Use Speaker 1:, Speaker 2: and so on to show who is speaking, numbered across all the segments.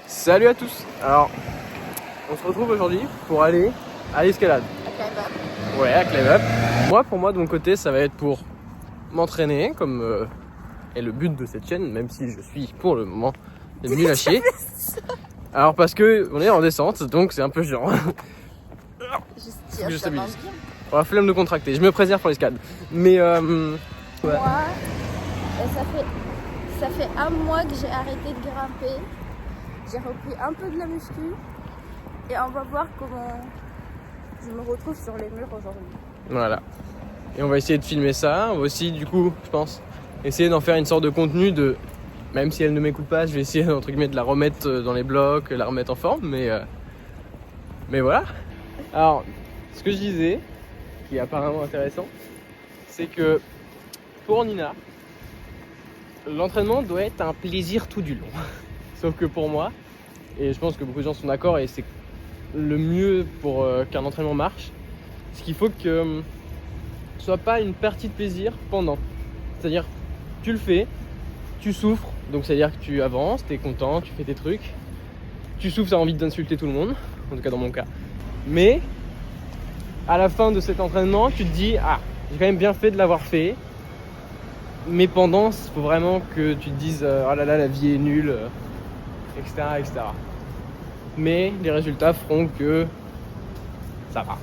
Speaker 1: Salut à tous. Alors, on se retrouve aujourd'hui pour aller à l'escalade. Ouais, à Climb Up. Pour moi, de mon côté, ça va être pour m'entraîner, comme est le but de cette chaîne, même si je suis pour le moment nul à chier. Alors parce que on est en descente, donc c'est un peu chiant. Je stabilise. On va flemme de contracter. Je me préserve pour l'escalade. Mais
Speaker 2: Moi, ça fait un mois que j'ai arrêté de grimper. J'ai repris un peu de la muscu et on va voir comment je me retrouve sur les murs aujourd'hui.
Speaker 1: Voilà. Et on va essayer de filmer ça. On va aussi, du coup, je pense, essayer d'en faire une sorte de contenu de... Même si elle ne m'écoute pas, je vais essayer, entre guillemets, de la remettre dans les blocs, la remettre en forme. Mais voilà. Alors, ce que je disais, qui est apparemment intéressant, c'est que pour Nina, l'entraînement doit être un plaisir tout du long. Sauf que pour moi, et je pense que beaucoup de gens sont d'accord, et c'est le mieux pour qu'un entraînement marche, c'est qu'il faut que ce soit pas une partie de plaisir pendant. C'est-à-dire, tu le fais, tu souffres, donc c'est-à-dire que tu avances, tu es content, tu fais tes trucs. Tu souffres, tu as envie d'insulter tout le monde, en tout cas dans mon cas. Mais à la fin de cet entraînement, tu te dis « Ah, j'ai quand même bien fait de l'avoir fait ». Mais pendant, il faut vraiment que tu te dises « Oh là là, la vie est nulle », etc., etc. Mais les résultats feront que ça va.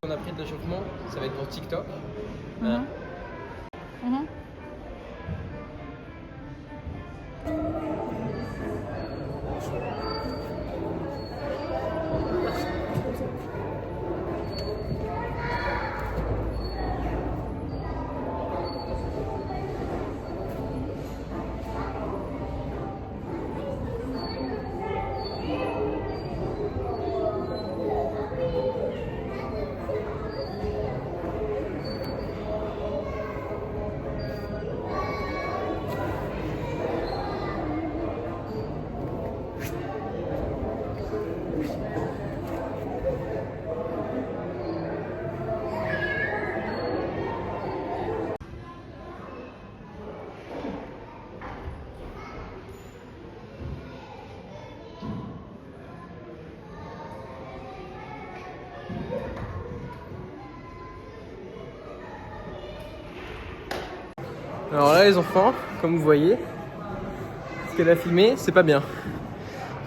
Speaker 1: On a pris de l'échauffement, ça va être pour TikTok. Alors là les enfants, comme vous voyez, ce qu'elle a filmé, c'est pas bien.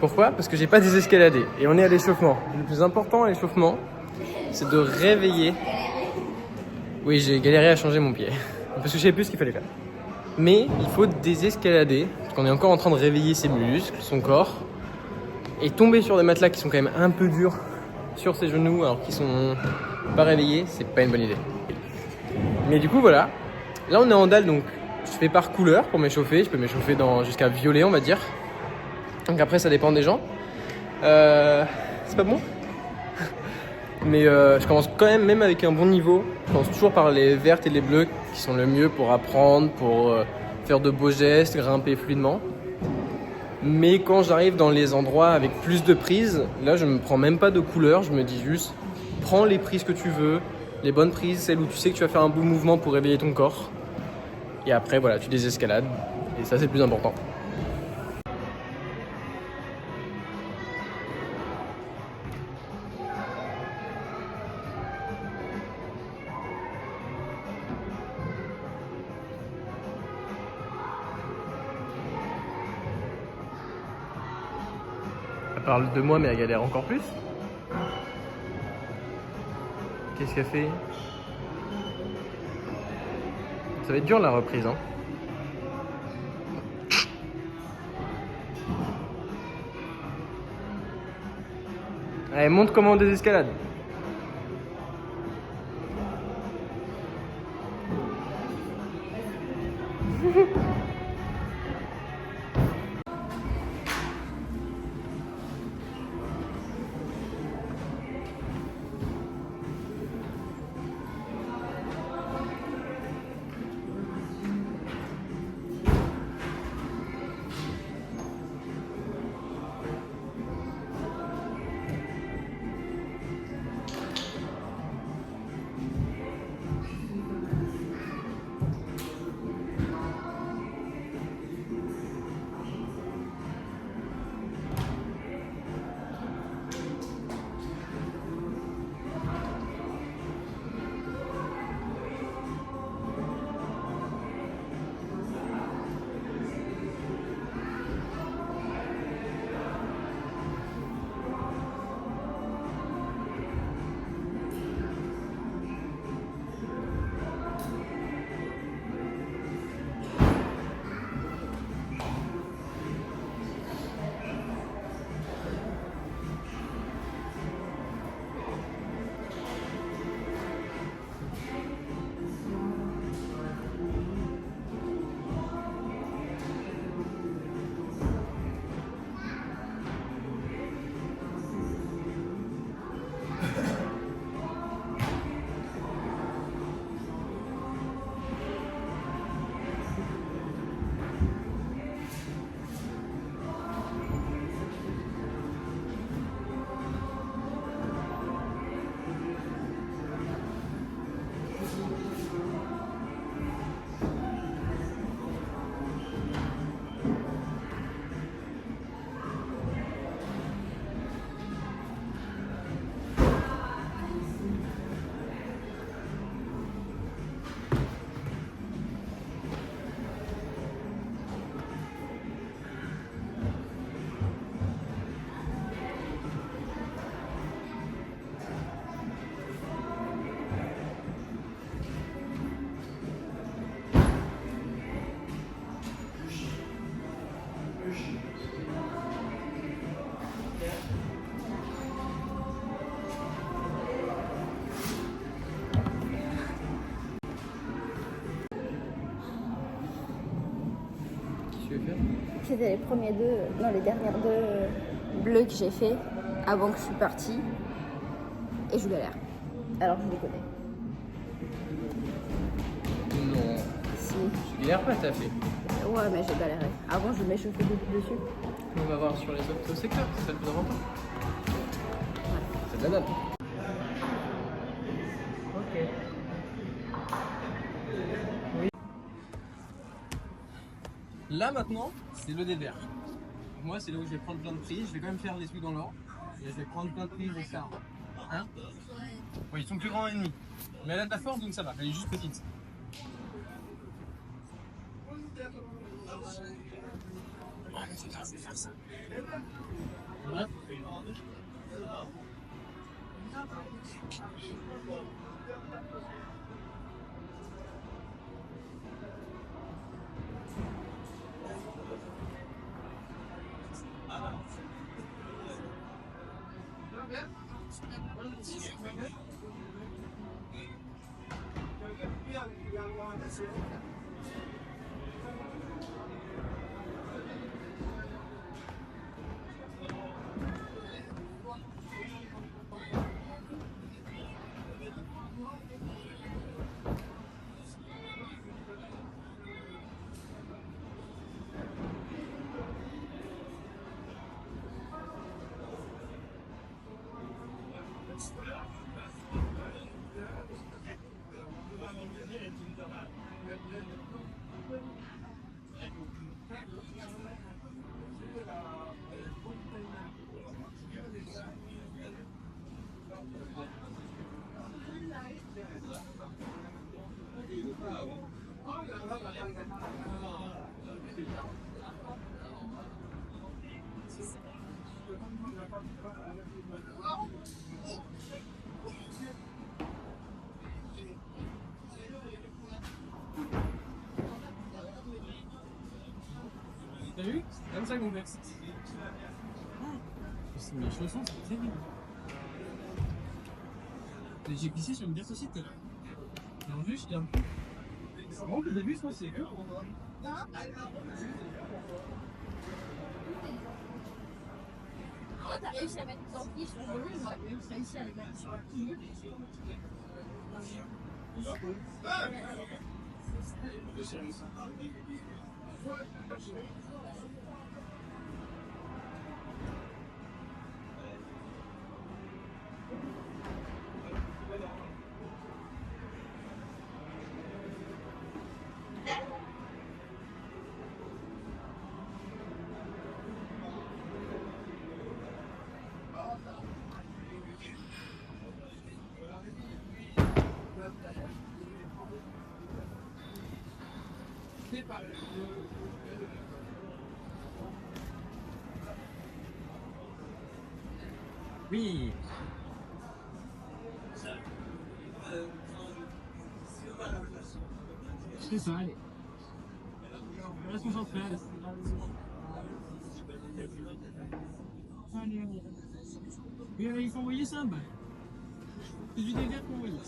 Speaker 1: Pourquoi? Parce que j'ai pas désescaladé et on est à l'échauffement. Le plus important à l'échauffement, c'est de réveiller. Oui, j'ai galéré à changer mon pied parce que je savais plus ce qu'il fallait faire. Mais il faut désescalader parce qu'on est encore en train de réveiller ses muscles, son corps, et tomber sur des matelas qui sont quand même un peu durs sur ses genoux alors qu'ils sont pas réveillés, c'est pas une bonne idée. Mais du coup voilà, là on est en dalle donc je fais par couleur pour m'échauffer, je peux m'échauffer jusqu'à violet on va dire. Donc après ça dépend des gens. C'est pas bon. Mais je commence quand même avec un bon niveau. Je commence toujours par les vertes et les bleues qui sont le mieux pour apprendre, pour faire de beaux gestes, grimper fluidement. Mais quand j'arrive dans les endroits avec plus de prises, là je me prends même pas de couleur, je me dis juste prends les prises que tu veux, les bonnes prises, celles où tu sais que tu vas faire un beau mouvement pour réveiller ton corps. Et après voilà, tu désescalades et ça c'est le plus important. Elle parle de moi mais elle galère encore plus. Qu'est-ce qu'elle fait? Ça va être dur la reprise hein. Allez, montre comment on désescalade.
Speaker 2: C'était les dernières deux bleus que j'ai fait avant que je suis partie. Et je galère. Alors je les connais.
Speaker 1: Non.
Speaker 2: Si.
Speaker 1: Tu galères pas, t'as fait.
Speaker 2: Ouais, mais j'ai galéré. Avant, je m'échauffais beaucoup dessus.
Speaker 1: On va voir sur les autres secteurs, c'est ça le plus important.
Speaker 2: Ouais.
Speaker 1: C'est de la date. Ok. Oui. Là maintenant, c'est le dévers. Moi, c'est là où je vais prendre plein de prises. Je vais quand même faire les trucs dans l'ordre. Et je vais prendre plein de prises et ça. Hein? Oui, ils sont plus grands ennemis. Mais elle a de la force donc ça va, elle est juste petite.
Speaker 3: T'as vu? C'est comme ça qu'on verse. Mes chaussons, c'est terrible. J'ai pissé sur une verse aussi tout à l'heure. Et en vue, j'étais un peu. C'est bon que le début, c'est dur.
Speaker 2: T'as réussi à mettre ton pied sur le volume, j'aurais même réussi à le mettre sur le pied.
Speaker 3: Oui. C'est ça, allez. On reste concentré, allez. Allez, allez. Oui, il faut envoyer ça, bah. C'est du dégât pour envoyer.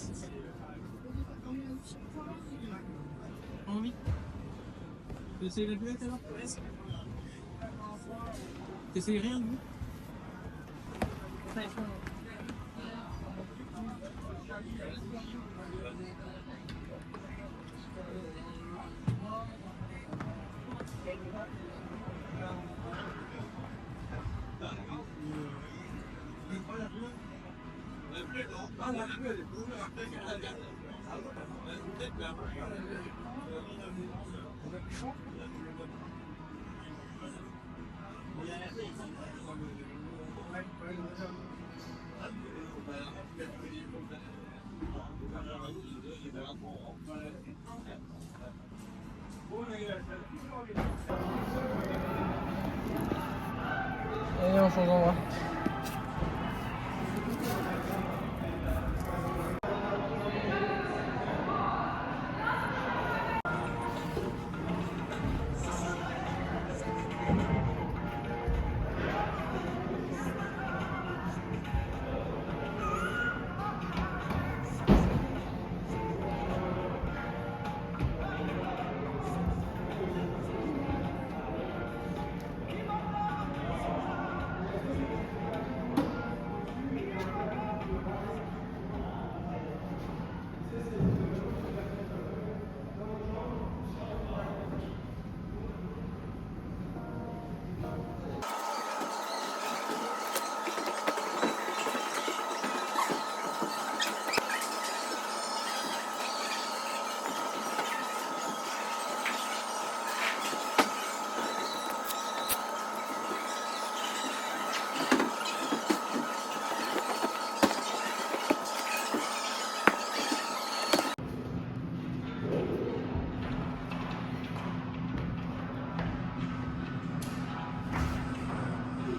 Speaker 3: Envie. Tu essayes la buvette alors? T'essayes rien de vous?
Speaker 1: Allez, on change d'endroit.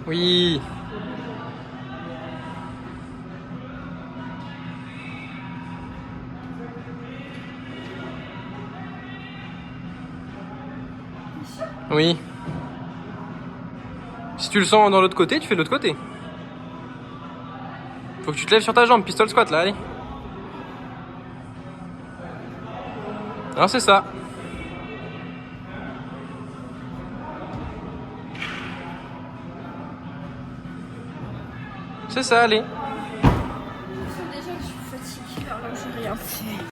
Speaker 1: Oui. Oui. Si tu le sens dans l'autre côté, tu fais de l'autre côté. Faut que tu te lèves sur ta jambe, pistol squat là, allez. Alors c'est ça. C'est ça, allez.
Speaker 2: Je sens déjà que je suis fatiguée alors que j'ai rien fait.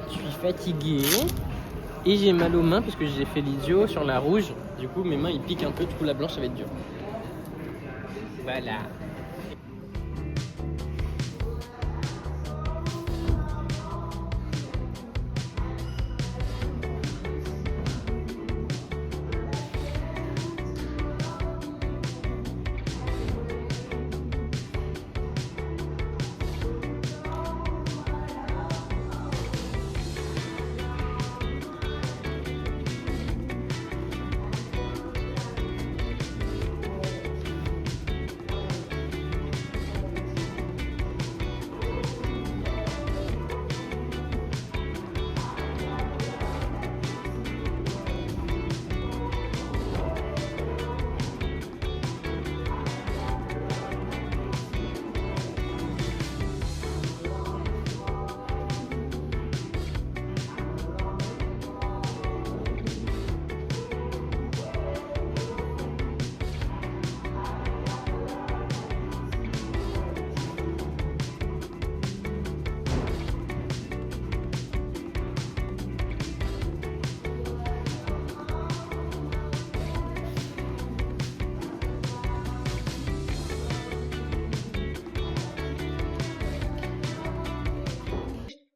Speaker 1: Je suis fatigué et j'ai mal aux mains parce que j'ai fait l'idiot sur la rouge. Du coup, mes mains ils piquent un peu. Du coup, la blanche ça va être dur. Voilà.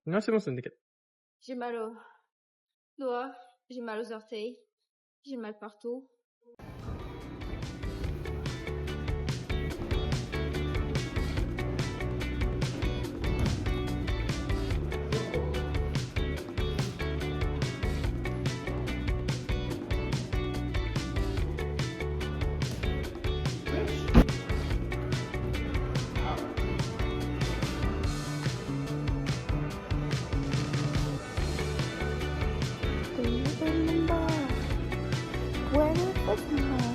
Speaker 1: Non, c'est bon, ça me décale.
Speaker 2: J'ai mal aux doigts, j'ai mal aux orteils, j'ai mal partout. Do you remember when it was night?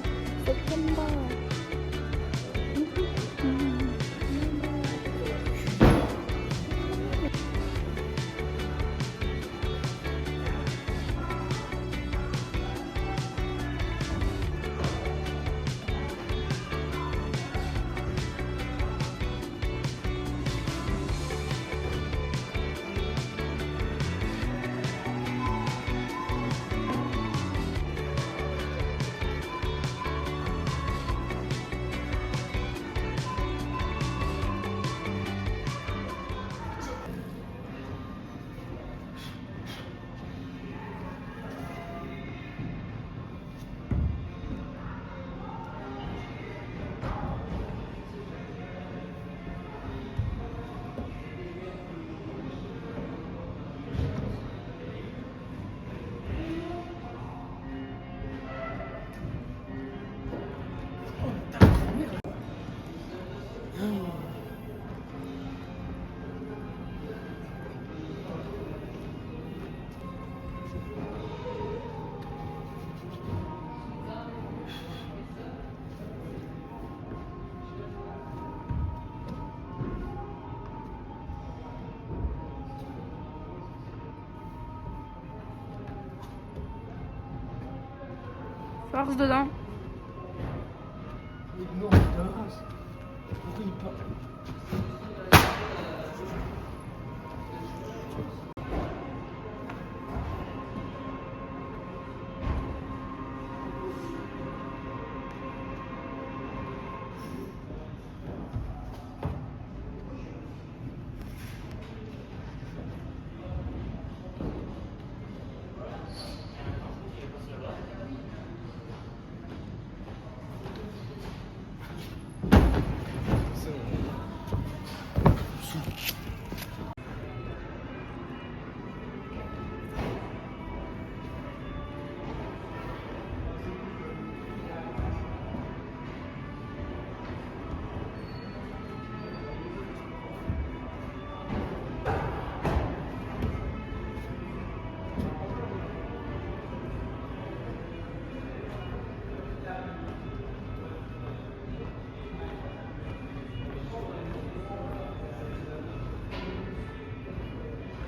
Speaker 2: Force dedans.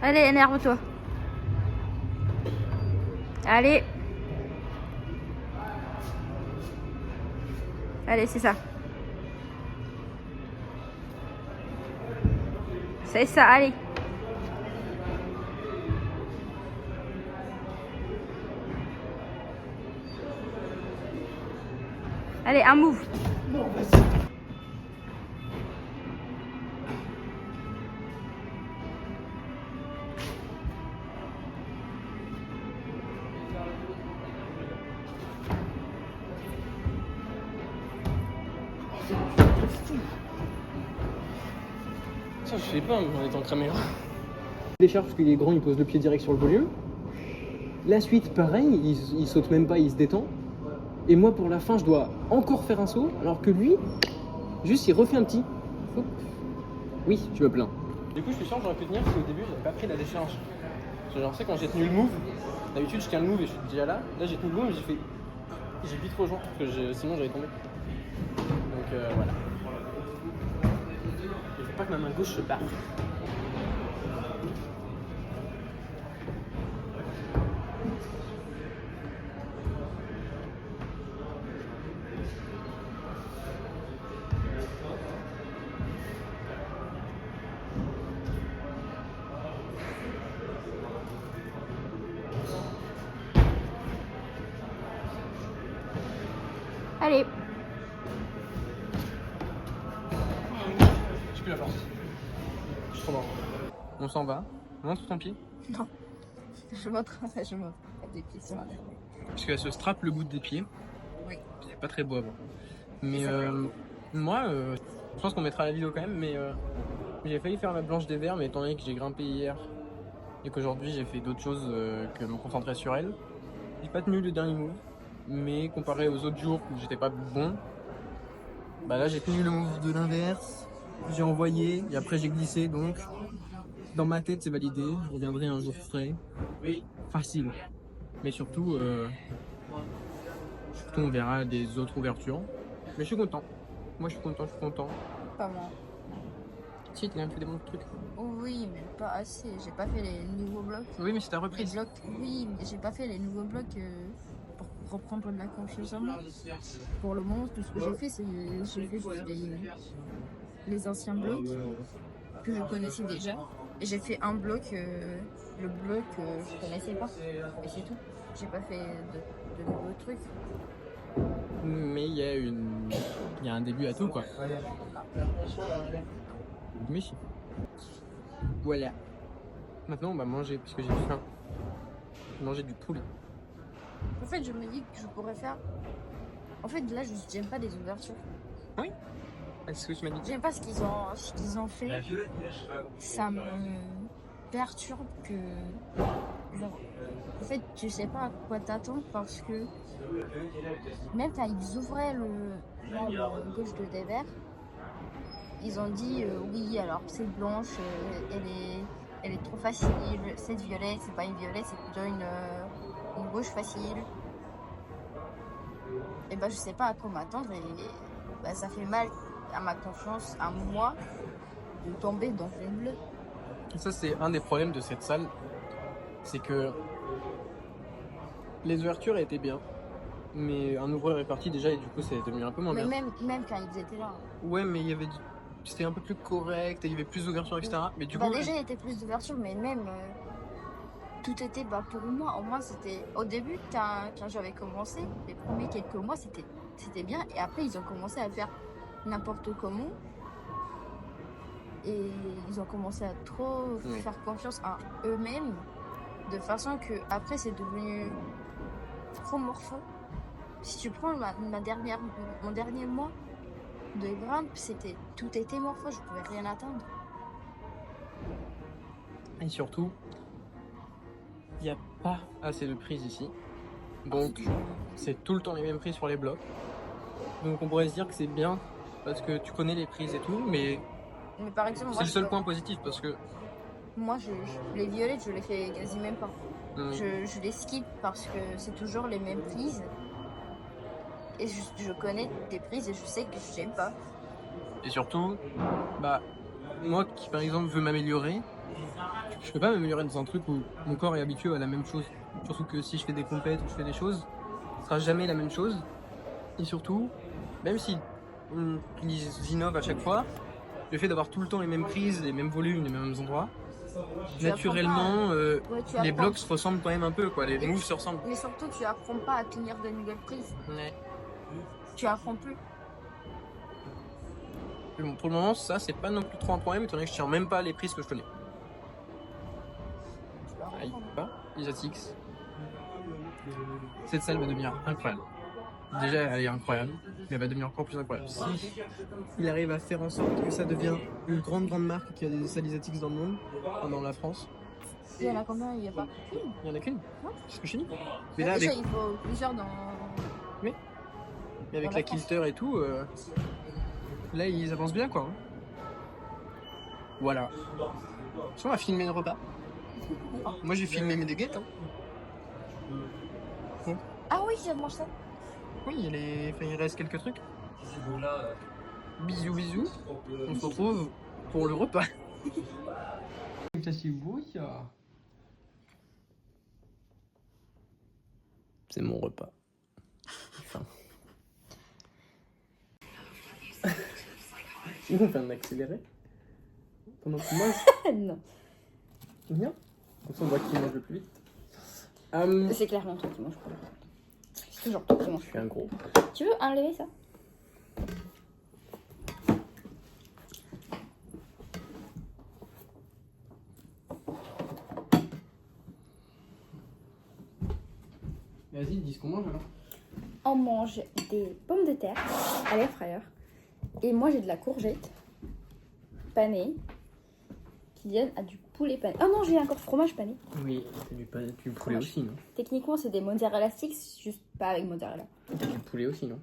Speaker 2: Allez, énerve-toi. Allez. Allez, c'est ça. C'est ça, allez. Allez, un move.
Speaker 1: Bon, vas-y. Ça, je sais pas en étant cramé. Décharge parce qu'il est grand, il pose le pied direct sur le volume. La suite, pareil, il saute même pas, il se détend. Et moi, pour la fin, je dois encore faire un saut, alors que lui, juste, il refait un petit. Hop. Oui, tu me plains. Du coup, je suis sûr que j'aurais pu tenir parce qu'au début, j'avais pas pris la décharge. Genre, tu sais, quand j'ai tenu le move, d'habitude, je tiens le move et je suis déjà là. Là, j'ai tenu le move et j'ai vite rejoint, parce que sinon, j'allais tomber. Donc, voilà. Il faut pas que ma main gauche se barre.
Speaker 2: Allez.
Speaker 1: J'ai plus la force. Je suis trop mort. On s'en va. Montre ton pied.
Speaker 2: Non. Je montre des pieds sur la tête.
Speaker 1: Parce qu'elle se strappe le bout des pieds.
Speaker 2: Oui.
Speaker 1: C'est pas très beau avant. Mais moi, je pense qu'on mettra la vidéo quand même. Mais j'ai failli faire la blanche des verts, mais étant donné que j'ai grimpé hier et qu'aujourd'hui j'ai fait d'autres choses que me concentrer sur elle, j'ai pas tenu le dernier move. Mais comparé aux autres jours où j'étais pas bon, bah là j'ai tenu le move de l'inverse, j'ai envoyé et après j'ai glissé, donc dans ma tête c'est validé, je reviendrai un jour frais, facile. Mais surtout on verra des autres ouvertures. Mais je suis content, moi je suis content.
Speaker 2: Pas moi.
Speaker 1: Si, t'as quand même fait des bons trucs.
Speaker 2: Oh oui, mais pas assez. J'ai pas fait les nouveaux blocs.
Speaker 1: Oui, mais c'est ta
Speaker 2: Les
Speaker 1: reprise.
Speaker 2: blocs, oui, mais j'ai pas fait les nouveaux blocs pour reprendre de la confiance en moi. Pour le moment, tout ce que j'ai fait, c'est j'ai fait les anciens blocs que je connaissais déjà. Et j'ai fait un bloc, le bloc que je connaissais pas. Et c'est tout. J'ai pas fait de nouveaux trucs.
Speaker 1: Mais il y a un début à tout, quoi. Mais si. Voilà. Maintenant, on va manger parce que j'ai faim. Manger du poulet.
Speaker 2: En fait, je me dis que je pourrais faire. En fait, là, j'aime pas les ouvertures.
Speaker 1: Oui. C'est ce que tu m'as dit.
Speaker 2: J'aime pas ce qu'ils ont fait. Ça me perturbe que. Genre, en fait, tu sais pas à quoi t'attendre parce que. Même quand ils ouvraient le gauche de Dever, ils ont dit oui, alors cette blanche, elle est trop facile. Cette violette, c'est pas une violette, c'est plutôt une gauche facile. Et bah, je sais pas à quoi m'attendre et bah, ça fait mal à ma confiance, à moi, de tomber dans une bleue.
Speaker 1: Ça, c'est un des problèmes de cette salle. C'est que les ouvertures étaient bien. Mais un ouvreur est parti déjà et du coup, c'est devenu un peu moins
Speaker 2: Mais
Speaker 1: bien.
Speaker 2: même quand ils étaient là.
Speaker 1: Ouais, mais il y avait c'était un peu plus correct, et il y avait plus d'ouverture, etc. Mais du coup,
Speaker 2: Déjà, il y était plus d'ouverture, mais même tout était pour moi. Au moins, c'était au début, quand j'avais commencé, les premiers quelques mois, c'était bien. Et après, ils ont commencé à faire n'importe comment. Et ils ont commencé à trop
Speaker 1: Oui.
Speaker 2: faire confiance en eux-mêmes, de façon que après c'est devenu trop morpho. Si tu prends mon dernier mois de grimpe, tout était morpho, je pouvais rien atteindre.
Speaker 1: et surtout, il n'y a pas assez de prises ici. Donc, c'est tout le temps les mêmes prises sur les blocs. Donc, on pourrait se dire que c'est bien parce que tu connais les prises et tout, mais
Speaker 2: Mais par exemple,
Speaker 1: c'est le seul point positif parce que
Speaker 2: les violettes, je les fais quasi même pas.
Speaker 1: hum,
Speaker 2: Je les skip parce que c'est toujours les mêmes prises. Et je connais des prises et je sais que j'aime pas.
Speaker 1: et surtout, bah, moi qui par exemple veux m'améliorer, je peux pas m'améliorer dans un truc où mon corps est habitué à la même chose. Surtout que si je fais des compètes ou je fais des choses, ce sera jamais la même chose. Et surtout, même si ils innovent à chaque fois, le fait d'avoir tout le temps les mêmes prises, les mêmes volumes, les mêmes endroits, naturellement,
Speaker 2: Ouais, tu
Speaker 1: les
Speaker 2: apprends.
Speaker 1: blocs se ressemblent quand même un peu, quoi. Les
Speaker 2: Et
Speaker 1: moves se ressemblent.
Speaker 2: Mais surtout, tu apprends pas à tenir de nouvelles prises.
Speaker 1: Ouais.
Speaker 2: Tu apprends plus.
Speaker 1: Mais bon, pour le moment, ça, c'est pas non plus trop un problème, étant donné que je tiens même pas les prises que je connais.
Speaker 2: Tu vas
Speaker 1: Aïe,
Speaker 2: reprendre.
Speaker 1: pas, Isatix. Cette salle va devenir incroyable. Déjà, elle est incroyable, mais elle va devenir encore plus incroyable. Si il arrive à faire en sorte que ça devienne une grande marque qui a des salles Isatix dans le monde, dans la France,
Speaker 2: Il y en a combien? Il y a pas une.
Speaker 1: il y en a qu'une.
Speaker 2: Non.
Speaker 1: C'est ce que je t'ai dit. Mais
Speaker 2: Mais
Speaker 1: là,
Speaker 2: déjà,
Speaker 1: avec,
Speaker 2: il faut plusieurs dans.
Speaker 1: mais avec
Speaker 2: dans
Speaker 1: la
Speaker 2: la France.
Speaker 1: Kilter et tout, là, ils avancent bien, quoi. Hein. Voilà. On va filmer le repas. Moi, j'ai filmé mes déguettes. Hein.
Speaker 2: Ah oui, je mange ça.
Speaker 1: Oui, il reste quelques trucs. Bisous, bisous. On se retrouve pour le repas. Ça, c'est beau, ça. C'est mon repas. Enfin. Sinon, on fait un accéléré. Pendant que moi,
Speaker 2: Non.
Speaker 1: Bien. Comme ça, on voit qui mange le plus vite.
Speaker 2: C'est clairement toi qui manges pas. C'est toujours toi qui
Speaker 1: Je
Speaker 2: manges.
Speaker 1: suis un gros.
Speaker 2: Tu veux enlever ça?
Speaker 1: Vas-y, dis ce qu'on mange alors.
Speaker 2: On mange des pommes de terre à l'air fryer. Et moi, j'ai de la courgette panée qui donne à du poulet pané. Oh non, j'ai encore du fromage pané.
Speaker 1: Oui, t'as du poulet
Speaker 2: Fromage.
Speaker 1: aussi, non?
Speaker 2: Techniquement, c'est des mozzarella sticks, juste pas avec mozzarella.
Speaker 1: T'as du poulet aussi, non?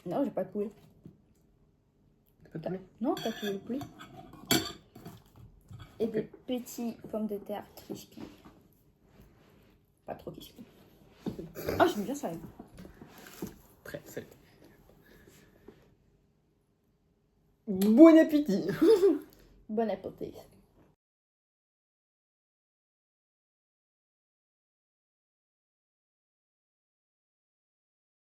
Speaker 2: Non, j'ai pas de poulet.
Speaker 1: T'as pas de poulet?
Speaker 2: Non, t'as que le poulet. Et des petits pommes de terre crispy. Pas trop crispy. Ah, j'aime bien ça.
Speaker 1: Très salé. Bon appétit!
Speaker 2: Bon appétit.